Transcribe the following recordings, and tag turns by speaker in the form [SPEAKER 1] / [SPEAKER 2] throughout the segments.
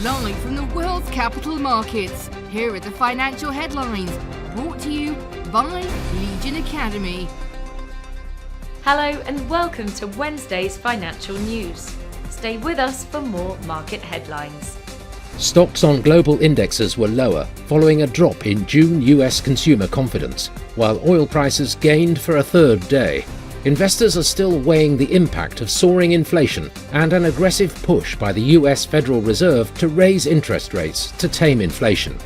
[SPEAKER 1] Live from the world's capital markets, here are the financial headlines, brought to you by Legion Academy.
[SPEAKER 2] Hello and welcome to Wednesday's financial news. Stay with us for more market headlines.
[SPEAKER 3] Stocks on global indexes were lower following a drop in June US consumer confidence, while oil prices gained for a third day. Investors are still weighing the impact of soaring inflation and an aggressive push by the US Federal Reserve to raise interest rates to tame inflation.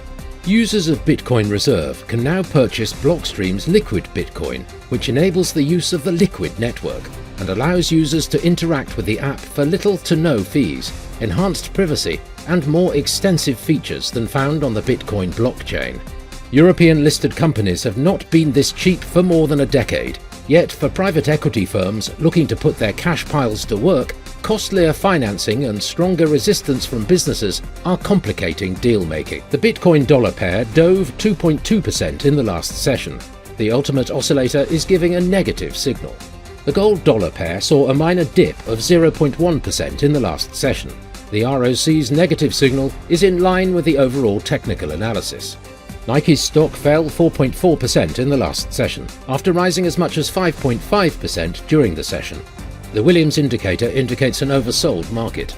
[SPEAKER 3] Users of Bitcoin Reserve can now purchase Blockstream's Liquid Bitcoin, which enables the use of the Liquid network and allows users to interact with the app for little to no fees, enhanced privacy, and more extensive features than found on the Bitcoin blockchain. European listed companies have not been this cheap for more than a decade. Yet for private equity firms looking to put their cash piles to work, costlier financing and stronger resistance from businesses are complicating deal-making. The Bitcoin dollar pair dove 2.2% in the last session. The ultimate oscillator is giving a negative signal. The gold dollar pair saw a minor dip of 0.1% in the last session. The ROC's negative signal is in line with the overall technical analysis. Nike's stock fell 4.4% in the last session, after rising as much as 5.5% during the session. The Williams indicator indicates an oversold market.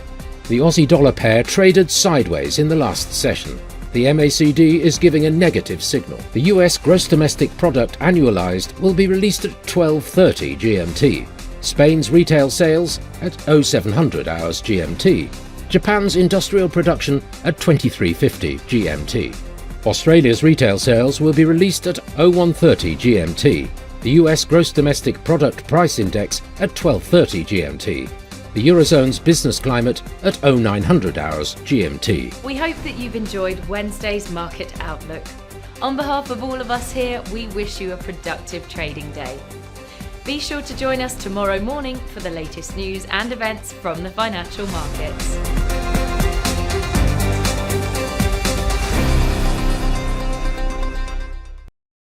[SPEAKER 3] The Aussie dollar pair traded sideways in the last session. The MACD is giving a negative signal. The US gross domestic product annualized will be released at 12:30 GMT. Spain's retail sales at 0700 hours GMT. Japan's industrial production at 2350 GMT. Australia's retail sales will be released at 0130 GMT, the US Gross Domestic Product Price Index at 1230 GMT, the Eurozone's business climate at 0900 hours GMT.
[SPEAKER 2] We hope that you've enjoyed Wednesday's market outlook. On behalf of all of us here, we wish you a productive trading day. Be sure to join us tomorrow morning for the latest news and events from the financial markets.